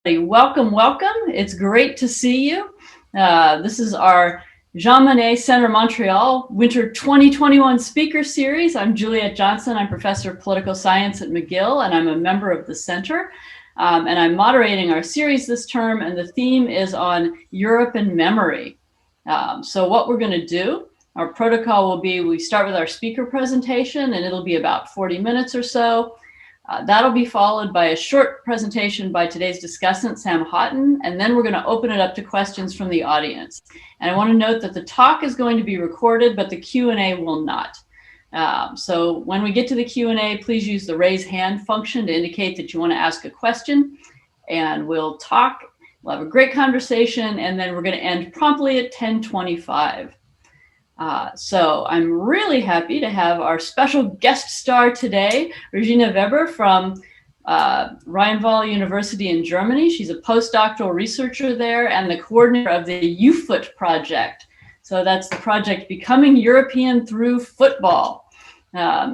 Welcome, welcome. It's great to see you. This is our Jean Monnet Center Montreal Winter 2021 Speaker Series. I'm Juliette Johnson. I'm Professor of Political Science at McGill, and I'm a member of the center. And I'm moderating our series this term, and the theme is on Europe and memory. So what we're going to do, our protocol will be, we start with our speaker presentation, and it'll be about 40 minutes or so. That'll be followed by a short presentation by today's discussant, Sam Houghton, and then we're going to open it up to questions from the audience. And I want to note that the talk is going to be recorded, but the Q&A will not. So when we get to the Q&A, please use the raise hand function to indicate that you want to ask a question, and we'll talk. We'll have a great conversation, and then we're going to end promptly at 10:25. So I'm really happy to have our special guest star today, Regina Weber from Rheinval University in Germany. She's a postdoctoral researcher there and the coordinator of the UFoot project. So that's the project Becoming European Through Football.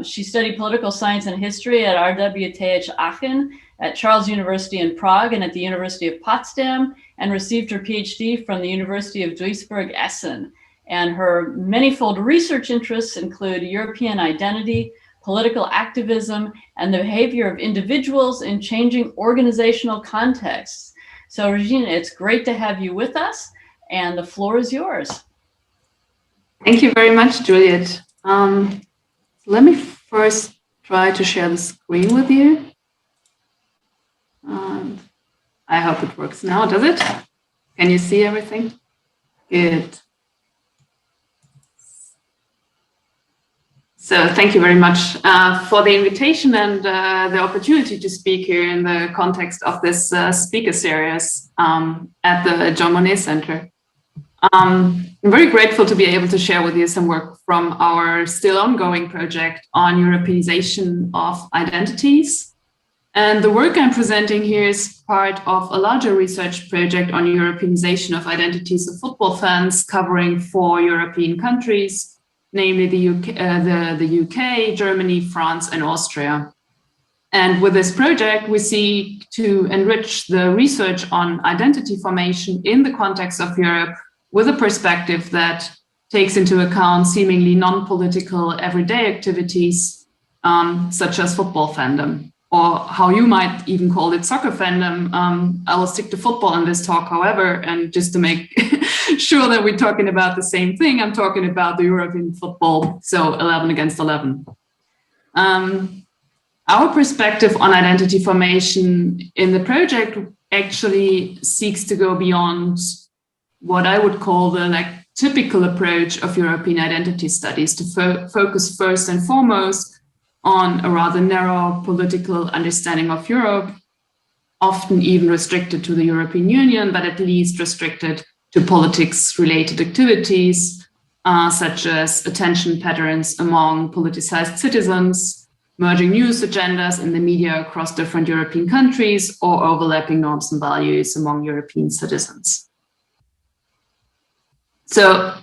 She studied political science and history at RWTH Aachen, at Charles University in Prague, and at the University of Potsdam, and received her PhD from the University of Duisburg-Essen. And her manifold research interests include European identity, political activism, and the behavior of individuals in changing organizational contexts. So Regina, it's great to have you with us, and the floor is yours. Thank you very much, Juliette. Let me first try to share the screen with you. I hope it works now, does it? Can you see everything? Good. So thank you very much for the invitation and the opportunity to speak here in the context of this speaker series at the Jean Monnet Center. I'm very grateful to be able to share with you some work from our still ongoing project on Europeanization of identities. And the work I'm presenting here is part of a larger research project on Europeanization of identities of football fans covering 4 European countries, namely the UK, Germany, France, and Austria. And with this project, we seek to enrich the research on identity formation in the context of Europe with a perspective that takes into account seemingly non-political everyday activities, such as football fandom, or how you might even call it soccer fandom. I will stick to football in this talk, however, and just to make sure that we're talking about the same thing, I'm talking about the European football, so 11 against 11. Our perspective on identity formation in the project actually seeks to go beyond what I would call the typical approach of European identity studies, to focus first and foremost on a rather narrow political understanding of Europe, often even restricted to the European Union, but at least restricted to politics-related activities, such as attention patterns among politicized citizens, merging news agendas in the media across different European countries, or overlapping norms and values among European citizens. So,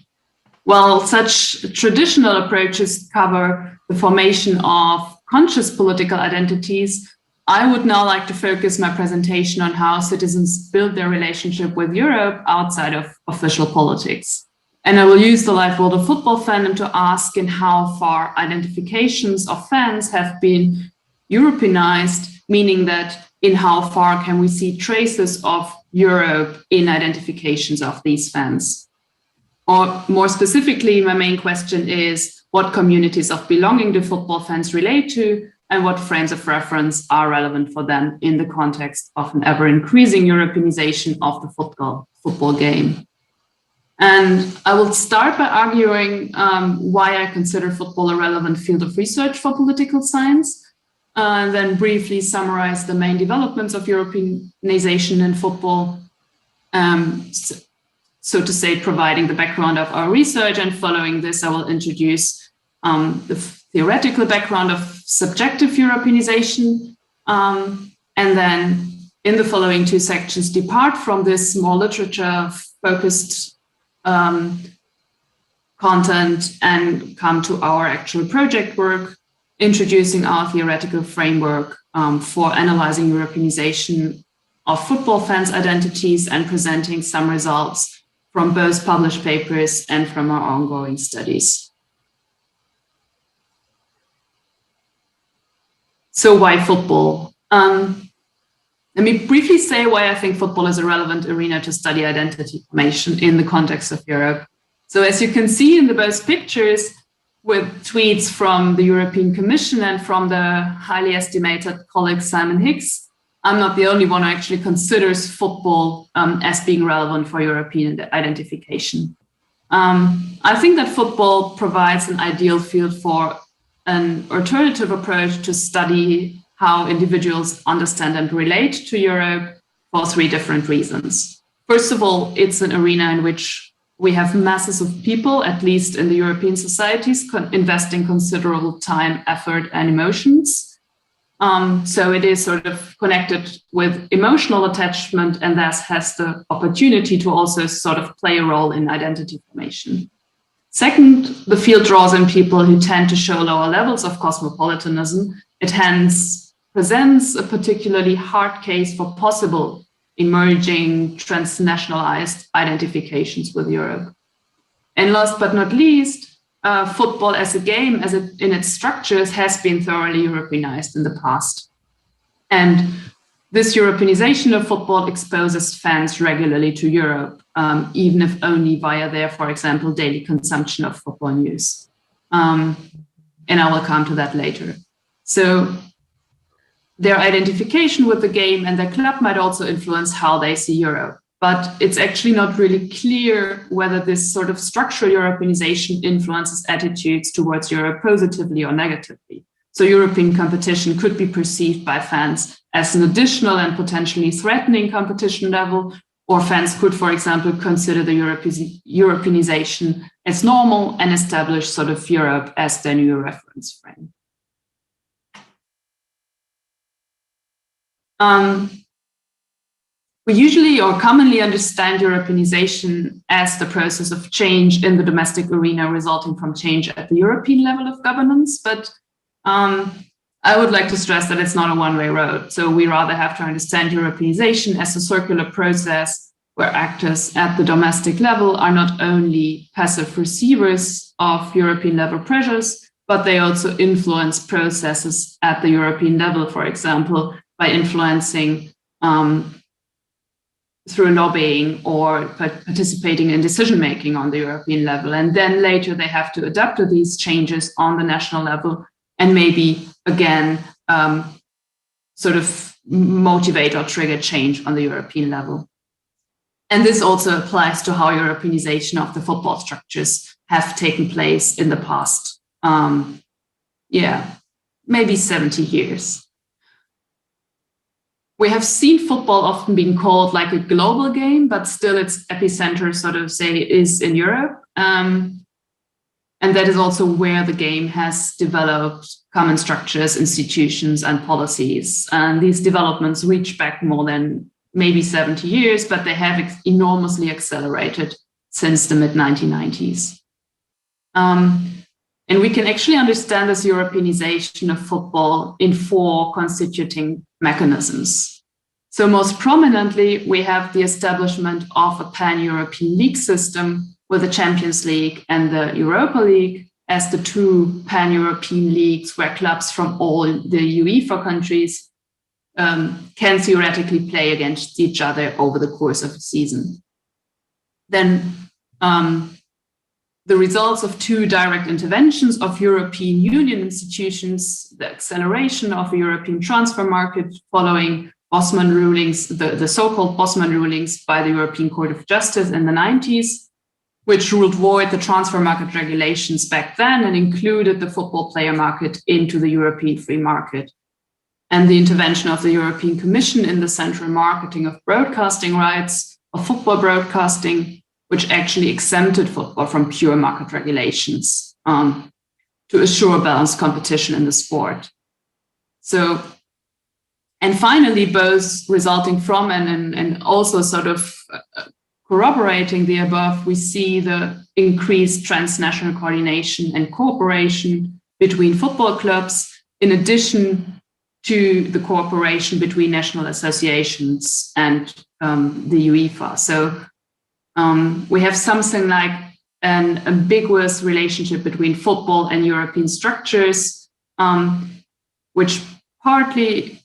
while such traditional approaches cover the formation of conscious political identities, I would now like to focus my presentation on how citizens build their relationship with Europe outside of official politics. And I will use the live world of football fandom to ask in how far identifications of fans have been Europeanized, meaning that in how far can we see traces of Europe in identifications of these fans. Or more specifically, my main question is what communities of belonging do football fans relate to, and what frames of reference are relevant for them in the context of an ever-increasing Europeanization of the football game. And I will start by arguing why I consider football a relevant field of research for political science, and then briefly summarize the main developments of Europeanization in football, so to say, providing the background of our research. And following this, I will introduce the theoretical background of subjective Europeanization, and then in the following 2 sections depart from this more literature-focused content and come to our actual project work, introducing our theoretical framework for analyzing Europeanization of football fans' identities and presenting some results from both published papers and from our ongoing studies. So why football? Let me briefly say why I think football is a relevant arena to study identity formation in the context of Europe. So as you can see in the both pictures, with tweets from the European Commission and from the highly estimated colleague Simon Hicks, I'm not the only one who actually considers football as being relevant for European identification. I think that football provides an ideal field for an alternative approach to study how individuals understand and relate to Europe for three different reasons. First of all, it's an arena in which we have masses of people, at least in the European societies, investing considerable time, effort, and emotions. So it is sort of connected with emotional attachment and thus has the opportunity to also sort of play a role in identity formation. Second, the field draws in people who tend to show lower levels of cosmopolitanism. It hence presents a particularly hard case for possible emerging transnationalized identifications with Europe. And last but not least, football as a game, in its structures, has been thoroughly Europeanized in the past. And this Europeanization of football exposes fans regularly to Europe, even if only via their, for example, daily consumption of football news. And I will come to that later. So their identification with the game and their club might also influence how they see Europe. But it's actually not really clear whether this sort of structural Europeanization influences attitudes towards Europe positively or negatively. So European competition could be perceived by fans as an additional and potentially threatening competition level, or fans could, for example, consider the Europeanization as normal and establish sort of Europe as their new reference frame. We usually or commonly understand Europeanization as the process of change in the domestic arena resulting from change at the European level of governance, but I would like to stress that it's not a one-way road. So we rather have to understand Europeanization as a circular process where actors at the domestic level are not only passive receivers of European level pressures, but they also influence processes at the European level, for example, by influencing through lobbying or participating in decision-making on the European level. And then later they have to adapt to these changes on the national level and maybe, again, sort of motivate or trigger change on the European level. And this also applies to how Europeanization of the football structures have taken place in the past, maybe 70 years. We have seen football often being called like a global game, but still its epicenter, sort of say, is in Europe. And that is also where the game has developed common structures, institutions, and policies. And these developments reach back more than maybe 70 years, but they have enormously accelerated since the mid-1990s. And we can actually understand this Europeanization of football in four constituting mechanisms. So most prominently, we have the establishment of a pan-European league system with the Champions League and the Europa League as the two pan-European leagues where clubs from all the UEFA countries can theoretically play against each other over the course of a season. Then the results of two direct interventions of European Union institutions, the acceleration of the European transfer market following Bosman rulings, the so-called Bosman rulings by the European Court of Justice in the 90s, which ruled void the transfer market regulations back then and included the football player market into the European free market. And the intervention of the European Commission in the central marketing of broadcasting rights of football broadcasting, which actually exempted football from pure market regulations to assure balanced competition in the sport. So, and finally, both resulting from and also sort of corroborating the above, we see the increased transnational coordination and cooperation between football clubs, in addition to the cooperation between national associations and the UEFA. So we have something like an ambiguous relationship between football and European structures, which partly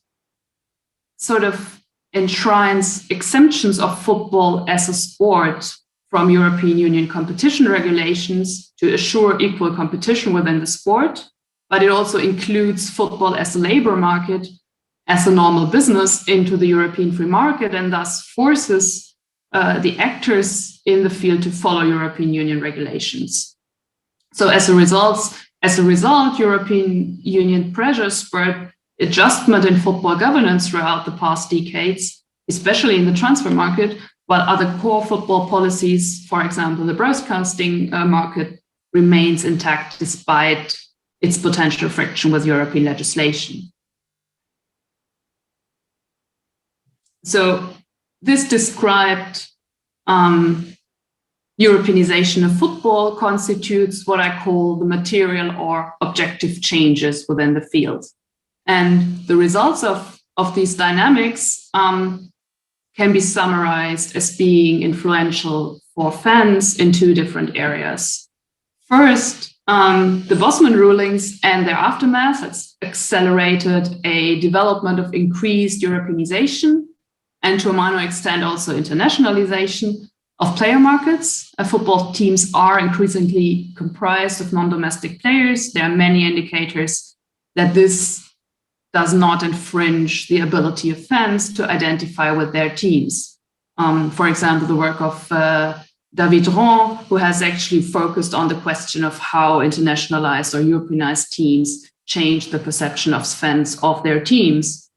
sort of enshrines exemptions of football as a sport from European Union competition regulations to assure equal competition within the sport, but it also includes football as a labor market, as a normal business into the European free market, and thus forces the actors in the field to follow European Union regulations. So as a result, European Union pressure spurred adjustment in football governance throughout the past decades, especially in the transfer market, while other core football policies, for example, the broadcasting market, remains intact despite its potential friction with European legislation. So this described Europeanization of football constitutes what I call the material or objective changes within the field. And the results of these dynamics can be summarized as being influential for fans in two different areas. First, the Bosman rulings and their aftermath has accelerated a development of increased Europeanization and to a minor extent also internationalization of player markets. Football teams are increasingly comprised of non-domestic players. There are many indicators that this does not infringe the ability of fans to identify with their teams. For example, the work of David Ron, who has actually focused on the question of how internationalized or Europeanized teams change the perception of fans of their teams.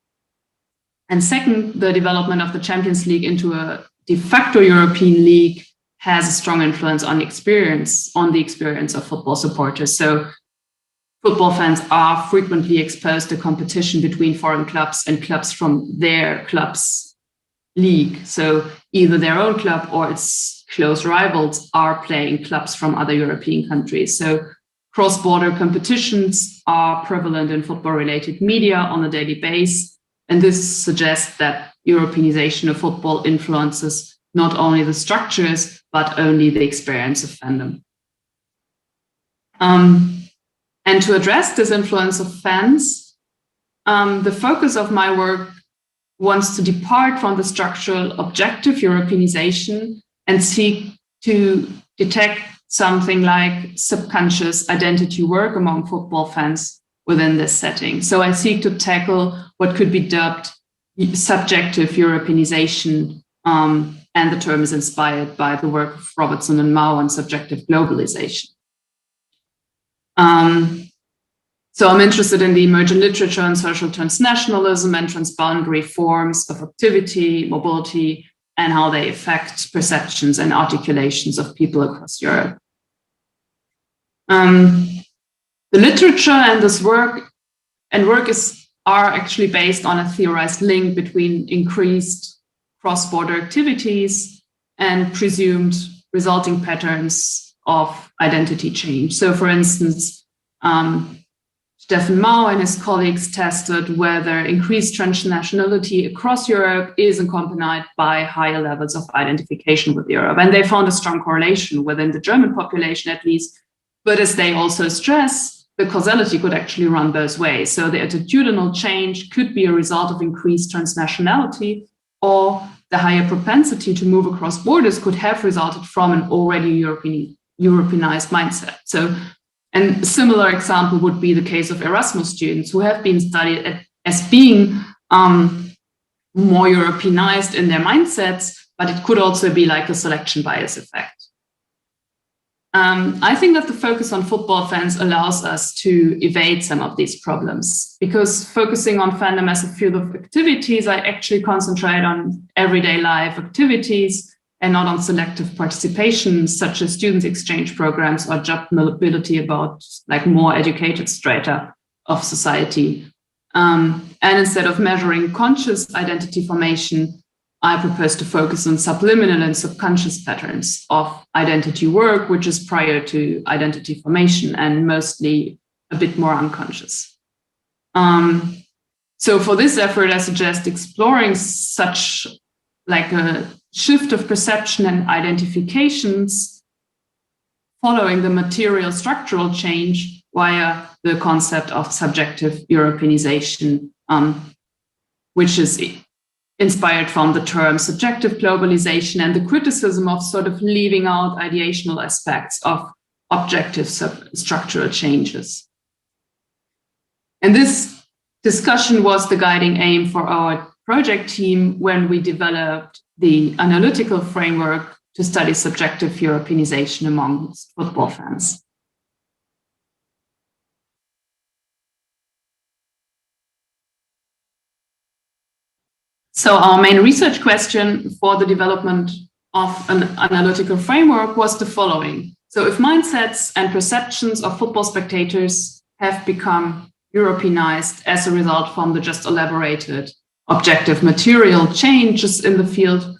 And second, the development of the Champions League into a de facto European league has a strong influence on the experience of football supporters. So football fans are frequently exposed to competition between foreign clubs and clubs from their club's league. So either their own club or its close rivals are playing clubs from other European countries. So cross-border competitions are prevalent in football-related media on a daily basis. And this suggests that Europeanization of football influences not only the structures, but only the experience of fandom. And to address this influence of fans, the focus of my work wants to depart from the structural objective Europeanization and seek to detect something like subconscious identity work among football fans within this setting. So I seek to tackle what could be dubbed subjective Europeanization, and the term is inspired by the work of Robertson and Mao on subjective globalization. So I'm interested in the emergent literature on social transnationalism and transboundary forms of activity, mobility, and how they affect perceptions and articulations of people across Europe. The literature and this work are actually based on a theorized link between increased cross-border activities and presumed resulting patterns of identity change. So for instance, Stefan Mao and his colleagues tested whether increased transnationality across Europe is accompanied by higher levels of identification with Europe. And they found a strong correlation within the German population, at least. But as they also stress, the causality could actually run both ways. So the attitudinal change could be a result of increased transnationality, or the higher propensity to move across borders could have resulted from an already Europeanized mindset. So, and a similar example would be the case of Erasmus students who have been studied as being more Europeanized in their mindsets, but it could also be like a selection bias effect. I think that the focus on football fans allows us to evade some of these problems, because focusing on fandom as a field of activities, I actually concentrate on everyday life activities and not on selective participation, such as students' exchange programs or job mobility about like more educated strata of society. And instead of measuring conscious identity formation, I propose to focus on subliminal and subconscious patterns of identity work, which is prior to identity formation and mostly a bit more unconscious. So for this effort, I suggest exploring such like a shift of perception and identifications following the material structural change via the concept of subjective Europeanization, which is inspired from the term subjective globalization and the criticism of sort of leaving out ideational aspects of objective structural changes. And this discussion was the guiding aim for our project team when we developed the analytical framework to study subjective Europeanization amongst football fans. So our main research question for the development of an analytical framework was the following. So if mindsets and perceptions of football spectators have become Europeanized as a result from the just elaborated objective material changes in the field,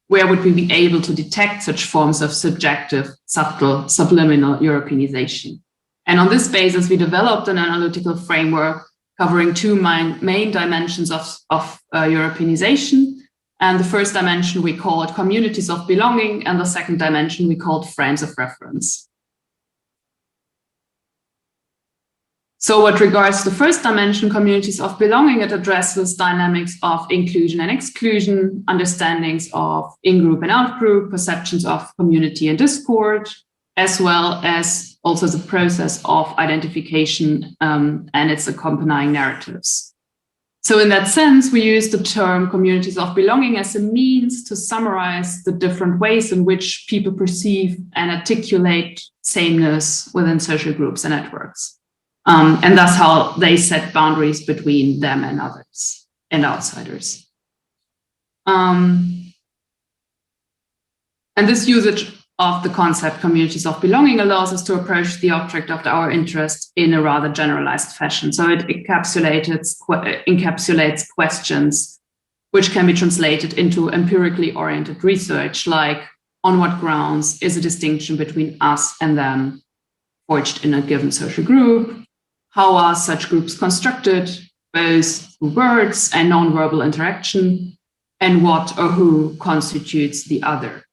where would we be able to detect such forms of subjective, subtle, subliminal Europeanization? And on this basis, we developed an analytical framework covering two main dimensions of Europeanization. And the first dimension we called communities of belonging, and the second dimension we called frames of reference. So what regards the first dimension, communities of belonging, it addresses dynamics of inclusion and exclusion, understandings of in-group and out-group, perceptions of community and discord, as well as also the process of identification and its accompanying narratives. So in that sense, we use the term communities of belonging as a means to summarize the different ways in which people perceive and articulate sameness within social groups and networks. And that's how they set boundaries between them and others and outsiders. And this usage of the concept communities of belonging allows us to approach the object of our interest in a rather generalized fashion. So it encapsulates questions which can be translated into empirically oriented research, like on what grounds is a distinction between us and them forged in a given social group? How are such groups constructed, both through words and nonverbal interaction? And what or who constitutes the other?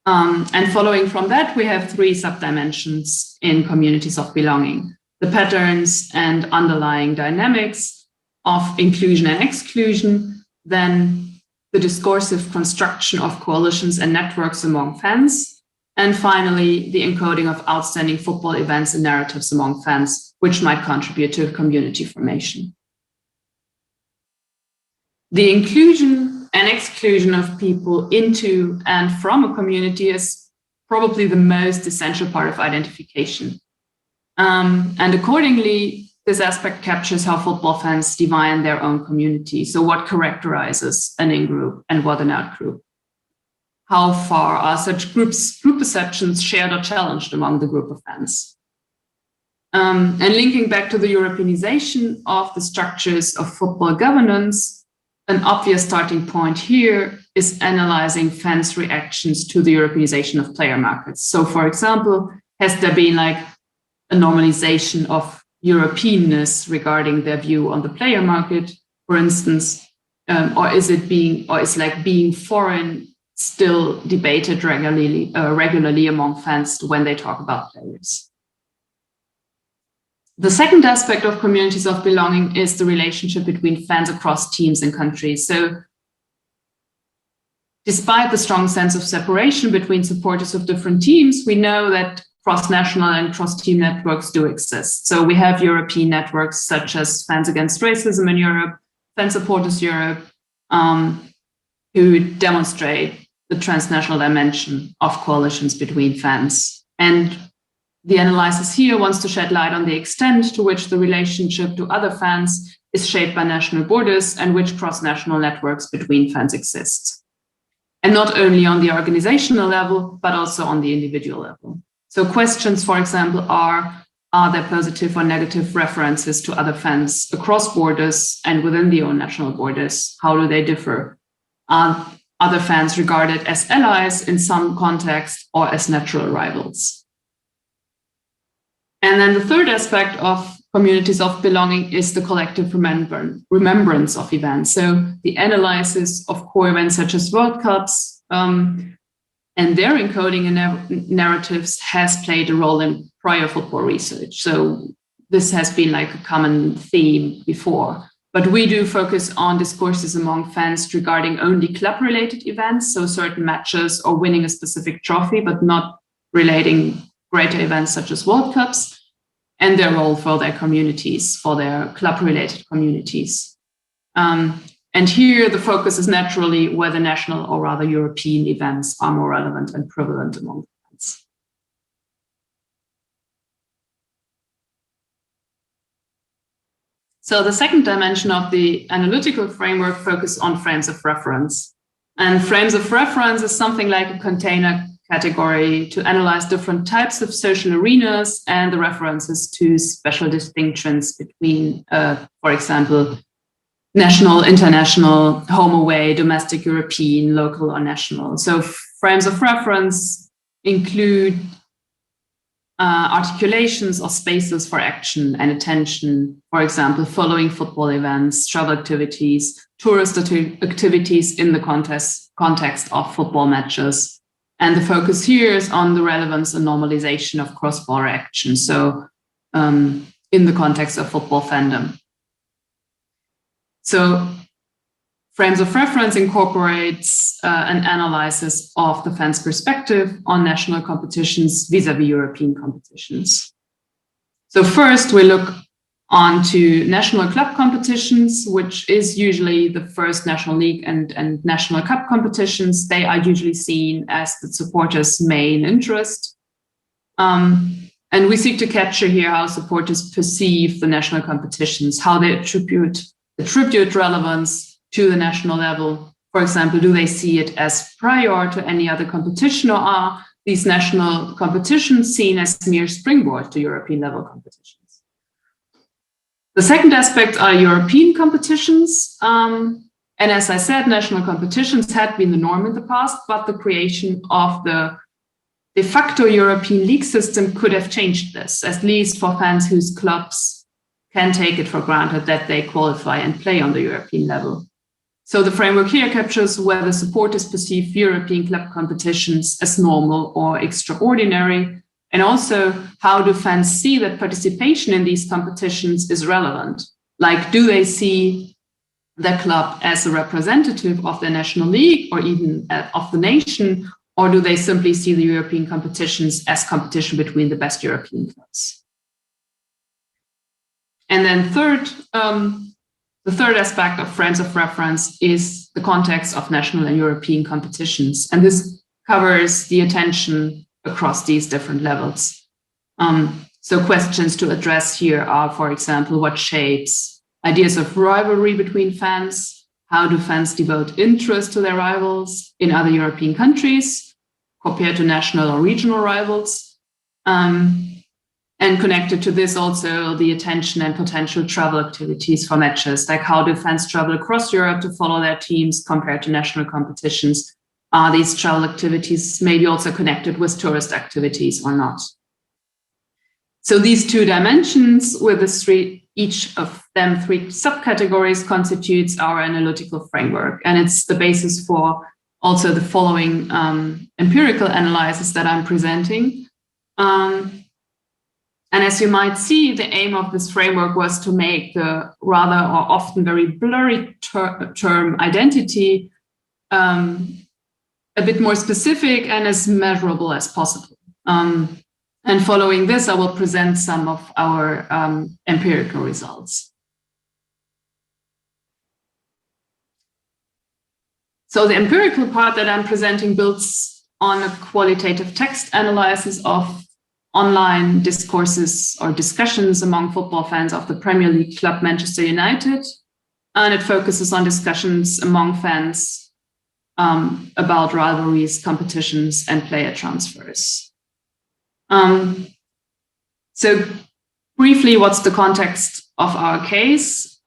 And following from that, we have three subdimensions in communities of belonging: the patterns and underlying dynamics of inclusion and exclusion, then the discursive construction of coalitions and networks among fans, and finally, the encoding of outstanding football events and narratives among fans, which might contribute to community formation. The inclusion and exclusion of people into and from a community is probably the most essential part of identification. And accordingly, this aspect captures how football fans define their own community. So what characterizes an in-group and what an out-group? How far are such group perceptions shared or challenged among the group of fans? And linking back to the Europeanization of the structures of football governance, an obvious starting point here is analyzing fans' reactions to the Europeanization of player markets. So, for example, has there been like a normalization of Europeanness regarding their view on the player market, for instance, or is being foreign still debated regularly among fans when they talk about players? The second aspect of communities of belonging is the relationship between fans across teams and countries. So despite the strong sense of separation between supporters of different teams, we know that cross-national and cross-team networks do exist. So we have European networks such as Fans Against Racism in Europe, Fan Supporters Europe, who demonstrate the transnational dimension of coalitions between fans. And the analysis here wants to shed light on the extent to which the relationship to other fans is shaped by national borders and which cross-national networks between fans exist. And not only on the organizational level, but also on the individual level. So questions, for example, are there positive or negative references to other fans across borders and within the own national borders? How do they differ? Are other fans regarded as allies in some context or as natural rivals? And then the third aspect of communities of belonging is the collective remembrance of events. So the analysis of core events such as World Cups and their encoding in narratives has played a role in prior football research. So this has been like a common theme before. But we do focus on discourses among fans regarding only club-related events, so certain matches or winning a specific trophy, but not relating greater events such as World Cups, and their role for their communities, for their club-related communities. And here the focus is naturally whether national or rather European events are more relevant and prevalent among fans. So the second dimension of the analytical framework focuses on frames of reference. And frames of reference is something like a container category to analyze different types of social arenas and the references to special distinctions between, for example, national, international, home away, domestic, European, local, or national. So frames of reference include articulations or spaces for action and attention, for example, following football events, travel activities, tourist activities in the context of football matches. And the focus here is on the relevance and normalization of cross-border action, so in the context of football fandom. So frames of reference incorporates an analysis of the fan's perspective on national competitions vis-a-vis European competitions. So first, we look onto national club competitions, which is usually the first national league and national cup competitions. They are usually seen as the supporters' main interest. And we seek to capture here how supporters perceive the national competitions, how they attribute relevance to the national level. For example, do they see it as prior to any other competition, or are these national competitions seen as mere springboard to European level competitions? The second aspect are European competitions. And as I said, national competitions had been the norm in the past, but the creation of the de facto European league system could have changed this, at least for fans whose clubs can take it for granted that they qualify and play on the European level. So the framework here captures whether supporters perceive European club competitions as normal or extraordinary, and also how do fans see that participation in these competitions is relevant? Like, do they see the club as a representative of the national league or even of the nation, or do they simply see the European competitions as competition between the best European clubs? And then the third aspect of frames of reference is the context of national and European competitions. And this covers the attention across these different levels. So questions to address here are, for example, what shapes ideas of rivalry between fans? How do fans devote interest to their rivals in other European countries compared to national or regional rivals? And connected to this also the attention and potential travel activities for matches, like how do fans travel across Europe to follow their teams compared to national competitions? Are these travel activities maybe also connected with tourist activities or not? So these two dimensions with each of them three subcategories constitutes our analytical framework. And it's the basis for also the following empirical analysis that I'm presenting. And as you might see, the aim of this framework was to make the rather or often very blurry term identity a bit more specific and as measurable as possible. And following this, I will present some of our empirical results. So the empirical part that I'm presenting builds on a qualitative text analysis of online discourses or discussions among football fans of the Premier League club Manchester United. And it focuses on discussions among fans about rivalries, competitions, and player transfers. So briefly, what's the context of our case?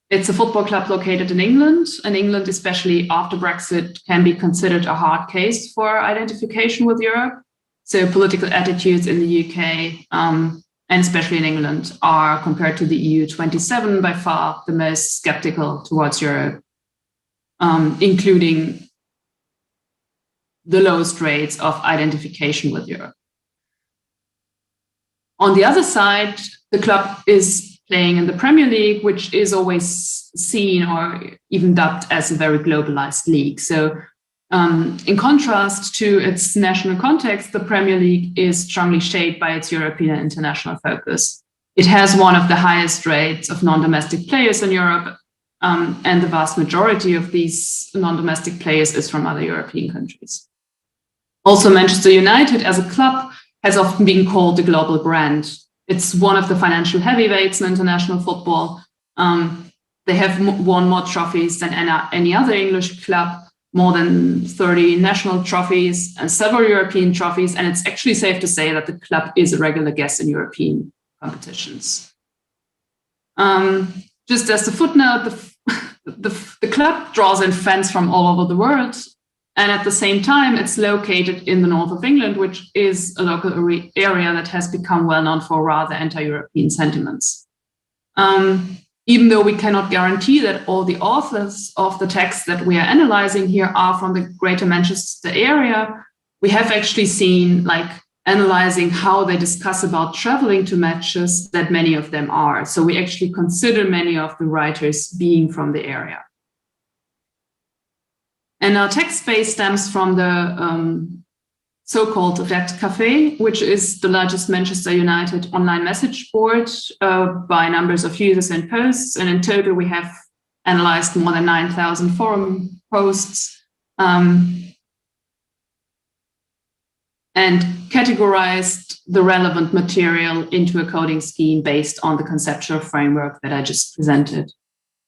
It's a football club located in England, and England, especially after Brexit, can be considered a hard case for identification with Europe. So political attitudes in the UK and especially in England, are, compared to the EU 27, by far the most skeptical towards Europe, including the lowest rates of identification with Europe. On the other side, the club is playing in the Premier League, which is always seen or even dubbed as a very globalized league. So in contrast to its national context, the Premier League is strongly shaped by its European and international focus. It has one of the highest rates of non-domestic players in Europe, and the vast majority of these non-domestic players is from other European countries. Also, Manchester United as a club has often been called the global brand. It's one of the financial heavyweights in international football. They have won more trophies than any other English club, more than 30 national trophies and several European trophies. And it's actually safe to say that the club is a regular guest in European competitions. Just as a footnote, the club draws in fans from all over the world. And at the same time, it's located in the north of England, which is a local area that has become well known for rather anti-European sentiments. Even though we cannot guarantee that all the authors of the text that we are analyzing here are from the Greater Manchester area, we have actually seen, like, analyzing how they discuss about traveling to matches, that many of them are. So we actually consider many of the writers being from the area. And our text base stems from the so-called Red Café, which is the largest Manchester United online message board by numbers of users and posts. And in total, we have analyzed more than 9,000 forum posts and categorized the relevant material into a coding scheme based on the conceptual framework that I just presented.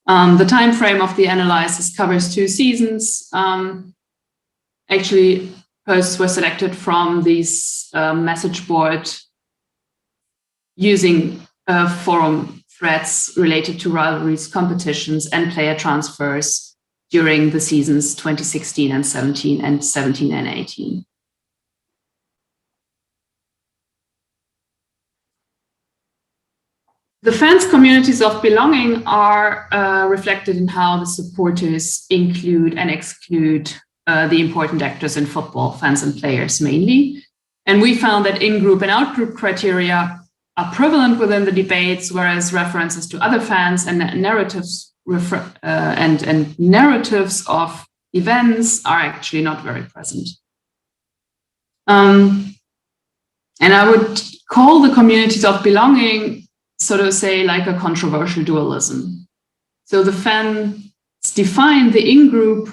The time frame of the analysis covers 2 seasons. Actually, posts were selected from these message board using forum threads related to rivalries, competitions, and player transfers during the seasons 2016 and 17 and 17 and 18. The fans' communities of belonging are reflected in how the supporters include and exclude the important actors in football, fans and players mainly. And we found that in-group and out-group criteria are prevalent within the debates, whereas references to other fans and narratives and narratives of events are actually not very present. And I would call the communities of belonging, so to say, like a controversial dualism. So the fans define the in-group,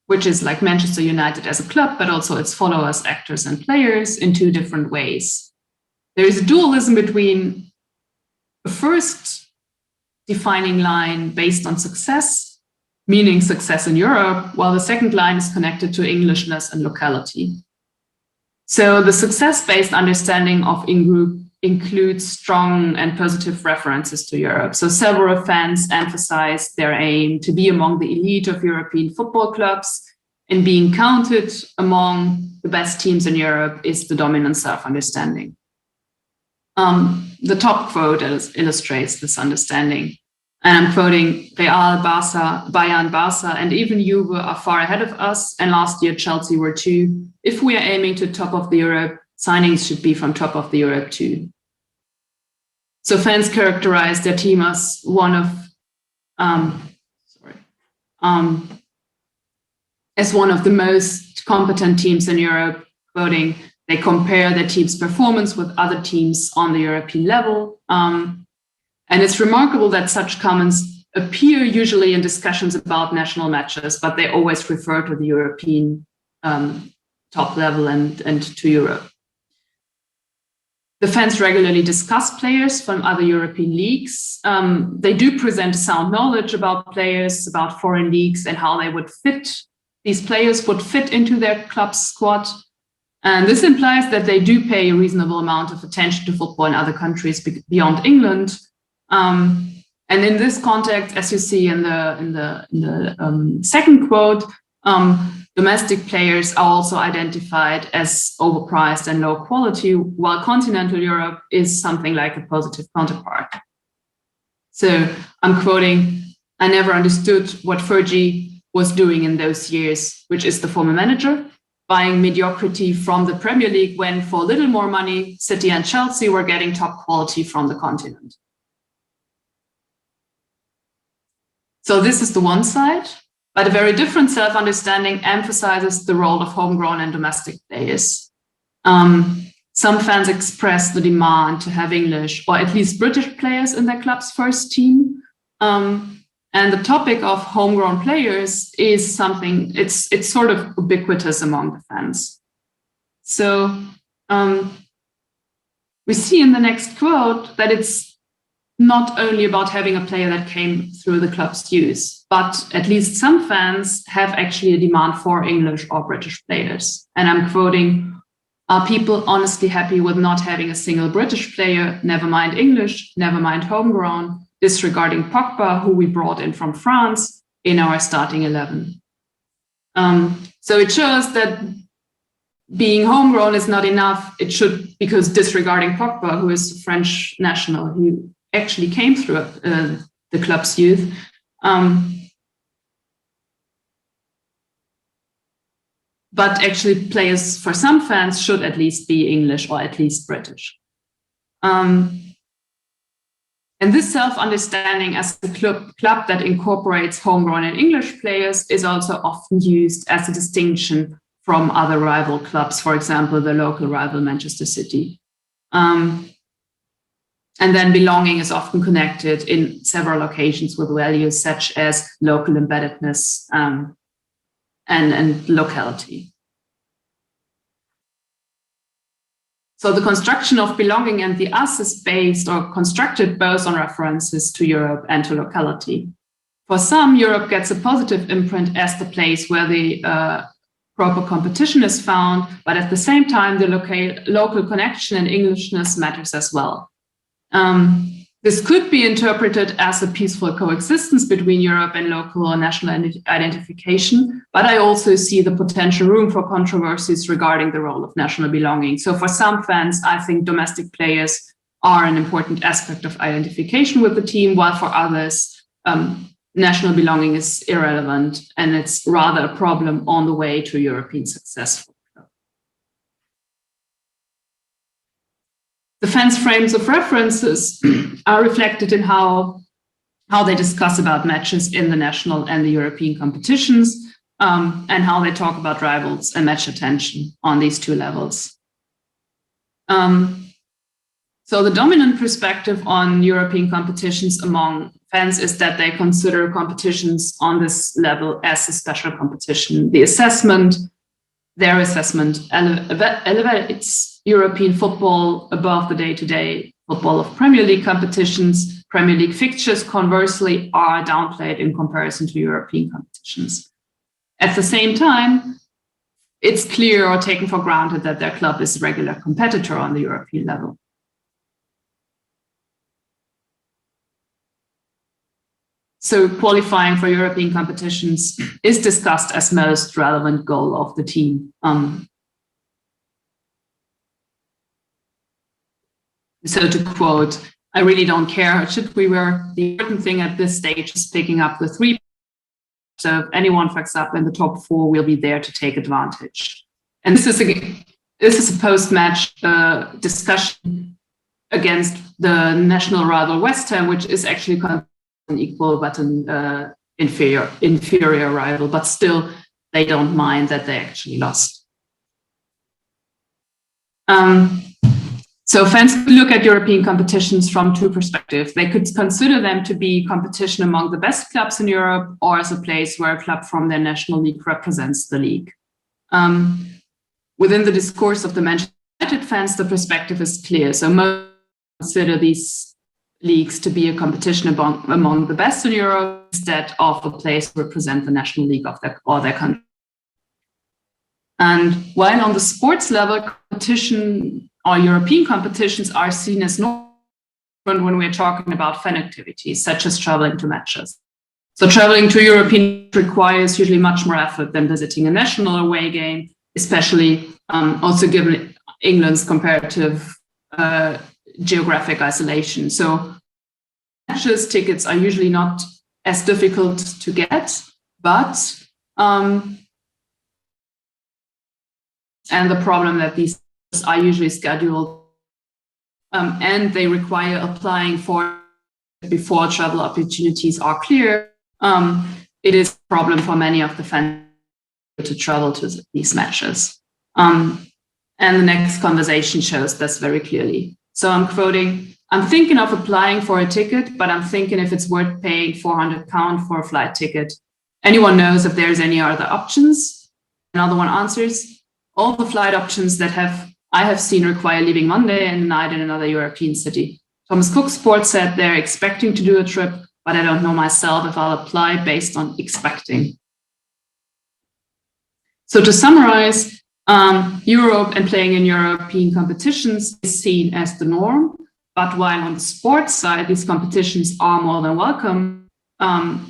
which is like Manchester United as a club, but also its followers, actors, and players, in 2 different ways. There is a dualism between a first defining line based on success, meaning success in Europe, while the second line is connected to Englishness and locality. So the success-based understanding of in-group includes strong and positive references to Europe. So several fans emphasize their aim to be among the elite of European football clubs, and being counted among the best teams in Europe is the dominant self-understanding. The top quote illustrates this understanding. And I'm quoting, Real, Barca, Bayern, Barca, and even Juve are far ahead of us. And last year, Chelsea were too. If we are aiming to top of the Europe, signings should be from top of the Europe too. So fans characterize their team as one of the most competent teams in Europe, quoting, they compare their team's performance with other teams on the European level. And it's remarkable that such comments appear usually in discussions about national matches, but they always refer to the European top level and to Europe. The fans regularly discuss players from other European leagues. They do present sound knowledge about players, about foreign leagues, and how they would fit. These players would fit into their club's squad. And this implies that they do pay a reasonable amount of attention to football in other countries beyond England. And in this context, as you see in the second quote, domestic players are also identified as overpriced and low quality, while continental Europe is something like a positive counterpart. So I'm quoting, "I never understood what Fergie was doing in those years," which is the former manager, "buying mediocrity from the Premier League when for a little more money, City and Chelsea were getting top quality from the continent." So this is the one side, but a very different self-understanding emphasizes the role of homegrown and domestic players. Some fans express the demand to have English or at least British players in their club's first team. And the topic of homegrown players is something, it's sort of ubiquitous among the fans. So we see in the next quote that it's not only about having a player that came through the club's youth, but at least some fans have actually a demand for English or British players. And I'm quoting, "Are people honestly happy with not having a single British player, never mind English, never mind homegrown, disregarding Pogba, who we brought in from France, in our starting 11? So it shows that being homegrown is not enough. It should, because disregarding Pogba, who is a French national, who actually came through the club's youth. But actually players, for some fans, should at least be English or at least British. And this self-understanding as a club that incorporates homegrown and English players is also often used as a distinction from other rival clubs, for example, the local rival Manchester City. And then belonging is often connected in several occasions with values such as local embeddedness and locality. So the construction of belonging and the us is based or constructed both on references to Europe and to locality. For some, Europe gets a positive imprint as the place where the proper competition is found, but at the same time, the local connection and Englishness matters as well. This could be interpreted as a peaceful coexistence between Europe and local or national identification, but I also see the potential room for controversies regarding the role of national belonging. So for some fans, I think domestic players are an important aspect of identification with the team, while for others, national belonging is irrelevant and it's rather a problem on the way to European success. The fans' frames of references are reflected in how they discuss about matches in the national and the European competitions, and how they talk about rivals and match attention on these two levels. So the dominant perspective on European competitions among fans is that they consider competitions on this level as a special competition. Their assessment elevates European football above the day-to-day football of Premier League competitions. Premier League fixtures, conversely, are downplayed in comparison to European competitions. At the same time, it's clear or taken for granted that their club is a regular competitor on the European level. So qualifying for European competitions is discussed as most relevant goal of the team. So to quote, "I really don't care should we wear. The important thing at this stage is picking up the 3. So if anyone fucks up in the top 4, we'll be there to take advantage." And this is a post-match discussion against the national rival West Ham, which is actually an equal but an inferior rival, but still they don't mind that they actually lost. So fans could look at European competitions from two perspectives. They could consider them to be competition among the best clubs in Europe, or as a place where a club from their national league represents the league. Within the discourse of the Manchester United fans, the perspective is clear. So most consider these leagues to be a competition among the best in Europe instead of a place to represent the national league of their country. And while on the sports level, competition or European competitions are seen as normal when we're talking about fan activities, such as traveling to matches. So traveling to European requires usually much more effort than visiting a national away game, especially also given England's comparative geographic isolation. So matches tickets are usually not as difficult to get, but and the problem that these are usually scheduled and they require applying for before travel opportunities are clear. It is a problem for many of the fans to travel to these matches. And the next conversation shows this very clearly. So I'm quoting, "I'm thinking of applying for a ticket, but I'm thinking if it's worth paying £400 for a flight ticket. Anyone knows if there's any other options?" Another one answers, "All the flight options that I have seen require leaving Monday and night in another European city. Thomas Cook Sports said they're expecting to do a trip, but I don't know myself if I'll apply based on expecting." So to summarize, Europe and playing in European competitions is seen as the norm, but while on the sports side, these competitions are more than welcome,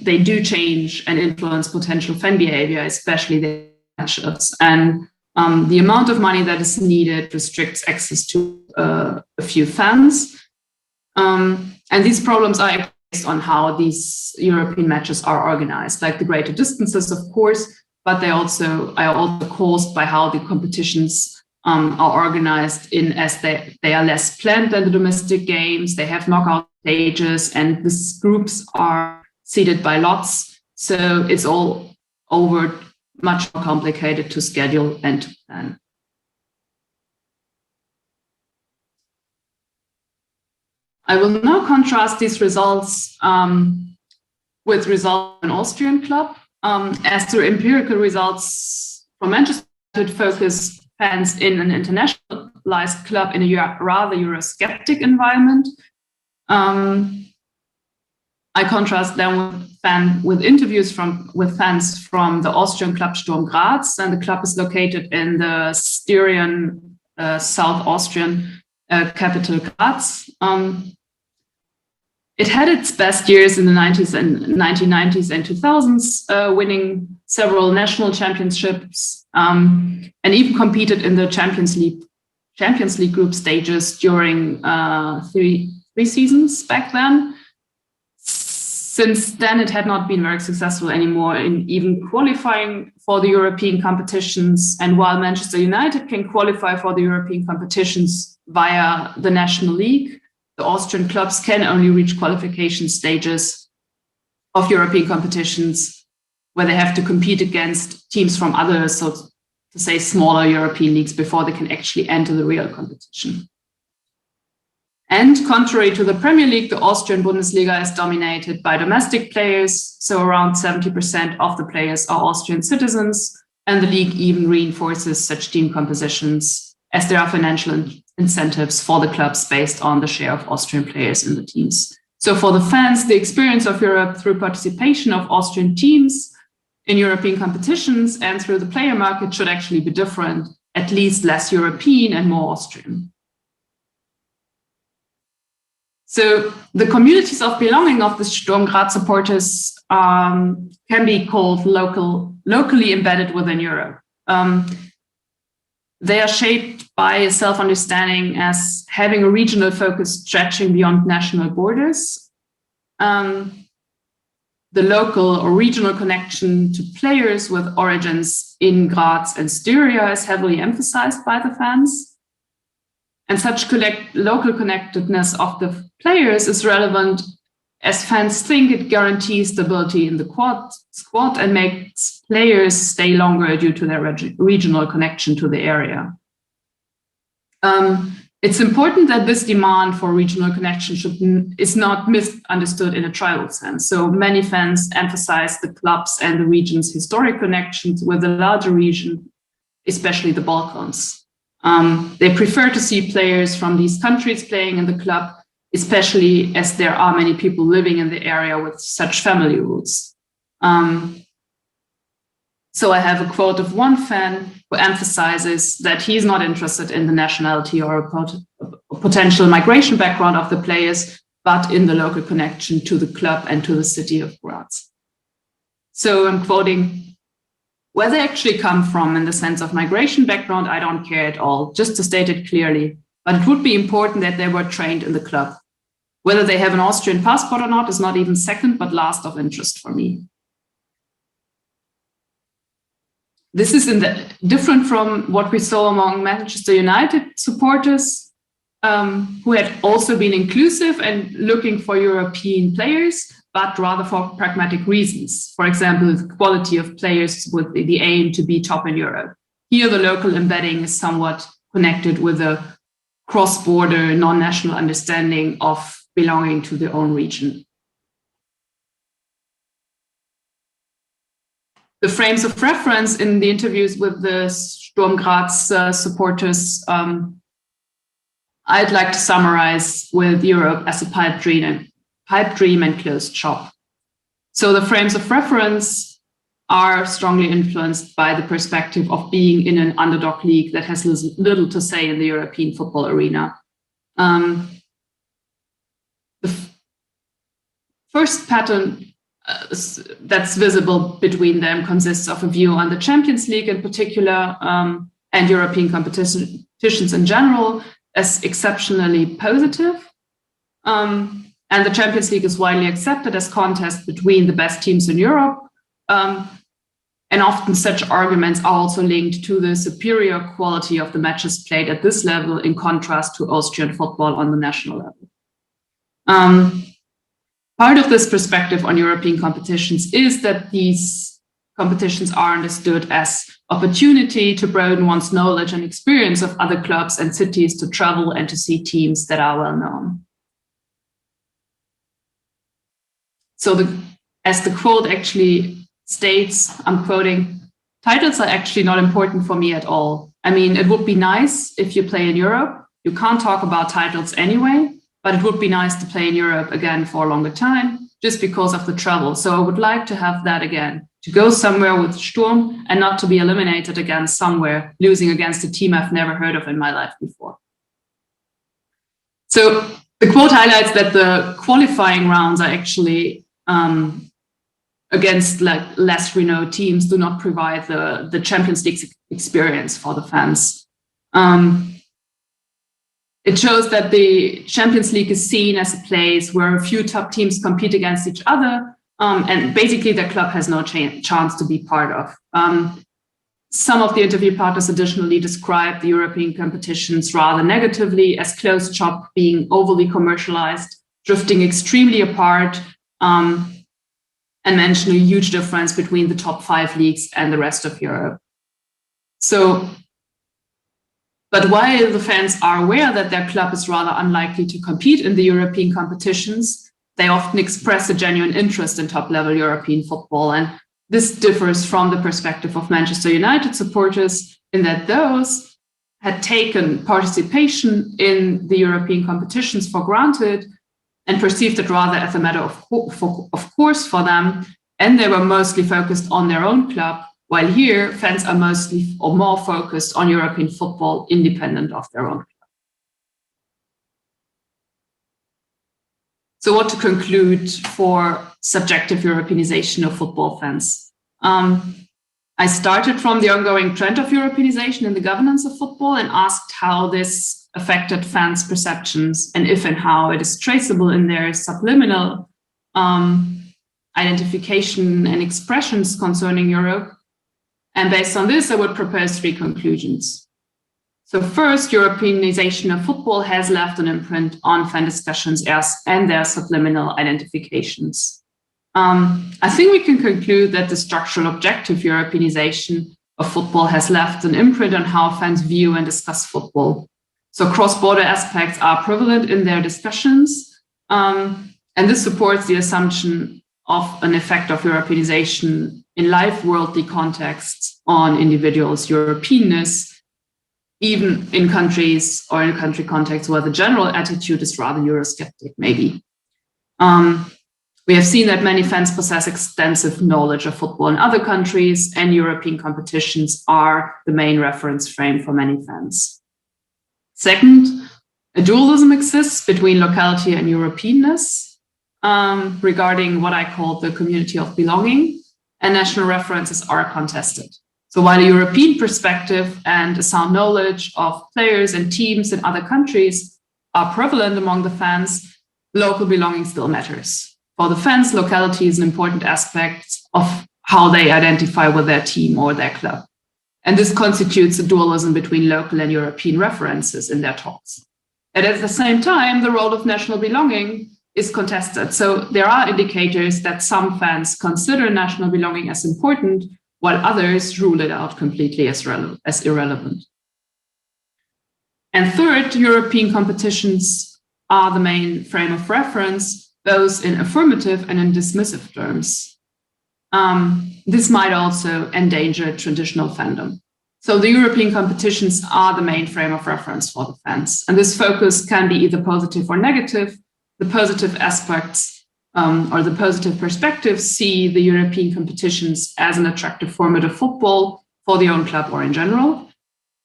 they do change and influence potential fan behavior, especially the matchups. And the amount of money that is needed restricts access to a few fans. And these problems are based on how these European matches are organized, like the greater distances, of course, but they are also caused by how the competitions are organized in as they are less planned than the domestic games. They have knockout stages and these groups are seeded by lots. So it's all over much more complicated to schedule and to plan. I will now contrast these results with results of an Austrian club. As the empirical results from Manchester focus fans in an internationalized club in a rather Eurosceptic environment. I contrast them with interviews with fans from the Austrian club Sturm Graz, and the club is located in the Styrian, South Austrian capital Graz. It had its best years in the 1990s and 2000s, winning several national championships, and even competed in the Champions League group stages during three seasons back then. Since then, it had not been very successful anymore in even qualifying for the European competitions. And while Manchester United can qualify for the European competitions via the National League, the Austrian clubs can only reach qualification stages of European competitions where they have to compete against teams from other, so to say, smaller European leagues before they can actually enter the real competition. And contrary to the Premier League, the Austrian Bundesliga is dominated by domestic players. So around 70% of the players are Austrian citizens, and the league even reinforces such team compositions as there are financial incentives for the clubs based on the share of Austrian players in the teams. So for the fans, the experience of Europe through participation of Austrian teams in European competitions and through the player market should actually be different, at least less European and more Austrian. So the communities of belonging of the Sturm Graz supporters can be called locally embedded within Europe. They are shaped by a self-understanding as having a regional focus stretching beyond national borders. The local or regional connection to players with origins in Graz and Styria is heavily emphasized by the fans. And such local connectedness of the players is relevant as fans think it guarantees stability in the squad and makes players stay longer due to their regional connection to the area. It's important that this demand for regional connection is not misunderstood in a tribal sense. So many fans emphasize the clubs and the region's historic connections with the larger region, especially the Balkans. They prefer to see players from these countries playing in the club, especially as there are many people living in the area with such family roots. So I have a quote of one fan who emphasizes that he's not interested in the nationality or a potential migration background of the players, but in the local connection to the club and to the city of Graz. So I'm quoting, "Where they actually come from in the sense of migration background, I don't care at all, just to state it clearly. But it would be important that they were trained in the club. Whether they have an Austrian passport or not is not even second, but last of interest for me." This is different from what we saw among Manchester United supporters, who had also been inclusive and looking for European players, but rather for pragmatic reasons. For example, the quality of players with the aim to be top in Europe. Here, the local embedding is somewhat connected with a cross-border, non-national understanding of belonging to their own region. The frames of reference in the interviews with the Sturm Graz supporters, I'd like to summarize with Europe as a pipe dream and closed shop. So the frames of reference are strongly influenced by the perspective of being in an underdog league that has little to say in the European football arena. The first pattern that's visible between them consists of a view on the Champions League in particular, and European competitions in general as exceptionally positive. And the Champions League is widely accepted as contest between the best teams in Europe. And often such arguments are also linked to the superior quality of the matches played at this level in contrast to Austrian football on the national level. Part of this perspective on European competitions is that these competitions are understood as opportunity to broaden one's knowledge and experience of other clubs and cities, to travel and to see teams that are well known. So as the quote actually states, I'm quoting, "Titles are actually not important for me at all. I mean, it would be nice if you play in Europe. You can't talk about titles anyway. But it would be nice to play in Europe again for a longer time, just because of the travel. So I would like to have that again, to go somewhere with Sturm and not to be eliminated again somewhere, losing against a team I've never heard of in my life before." So the quote highlights that the qualifying rounds are actually against less renowned teams, do not provide the Champions League experience for the fans. It shows that the Champions League is seen as a place where a few top teams compete against each other, and basically the club has no chance to be part of. Some of the interview partners additionally describe the European competitions rather negatively as closed shop, being overly commercialized, drifting extremely apart, and mention a huge difference between the top 5 leagues and the rest of Europe. But while the fans are aware that their club is rather unlikely to compete in the European competitions, they often express a genuine interest in top-level European football. And this differs from the perspective of Manchester United supporters, in that those had taken participation in the European competitions for granted and perceived it rather as a matter of course for them, and they were mostly focused on their own club, while here fans are mostly or more focused on European football independent of their own club. So what to conclude for subjective Europeanization of football fans? I started from the ongoing trend of Europeanization in the governance of football and asked how this affected fans' perceptions, and if and how it is traceable in their subliminal identification and expressions concerning Europe. And based on this, I would propose 3 conclusions. So first, Europeanization of football has left an imprint on fan discussions and their subliminal identifications. I think we can conclude that the structural objective Europeanization of football has left an imprint on how fans view and discuss football. So cross-border aspects are prevalent in their discussions, and this supports the assumption of an effect of Europeanization in live worldly contexts on individuals' Europeanness, even in countries or in a country context where the general attitude is rather Eurosceptic, maybe. We have seen that many fans possess extensive knowledge of football in other countries, and European competitions are the main reference frame for many fans. Second, a dualism exists between locality and Europeanness regarding what I call the community of belonging. and national references are contested. So while a European perspective and a sound knowledge of players and teams in other countries are prevalent among the fans, local belonging still matters. For the fans, locality is an important aspect of how they identify with their team or their club. And this constitutes a dualism between local and European references in their talks. And at the same time, the role of national belonging is contested. So there are indicators that some fans consider national belonging as important, while others rule it out completely as irrelevant. And third, European competitions are the main frame of reference, both in affirmative and in dismissive terms. This might also endanger traditional fandom. So the European competitions are the main frame of reference for the fans. And this focus can be either positive or negative. The positive aspects or the positive perspectives see the European competitions as an attractive format of football for the own club or in general.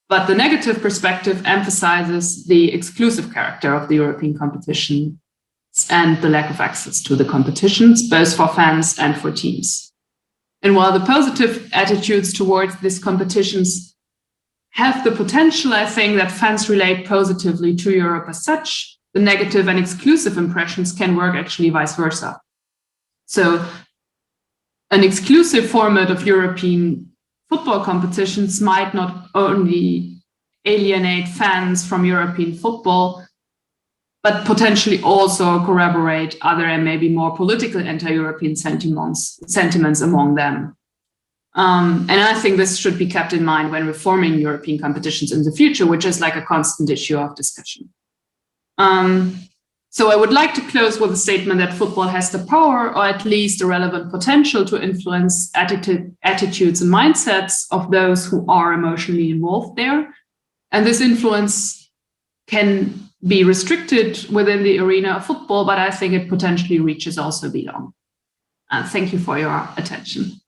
But the negative perspective emphasizes the exclusive character of the European competition and the lack of access to the competitions, both for fans and for teams. And while the positive attitudes towards these competitions have the potential, I think, that fans relate positively to Europe as such, the negative and exclusive impressions can work actually vice versa. So an exclusive format of European football competitions might not only alienate fans from European football, but potentially also corroborate other and maybe more political anti-European sentiments among them. And I think this should be kept in mind when reforming European competitions in the future, which is like a constant issue of discussion. So I would like to close with a statement that football has the power, or at least a relevant potential, to influence attitudes and mindsets of those who are emotionally involved there. And this influence can be restricted within the arena of football, but I think it potentially reaches also beyond. Thank you for your attention.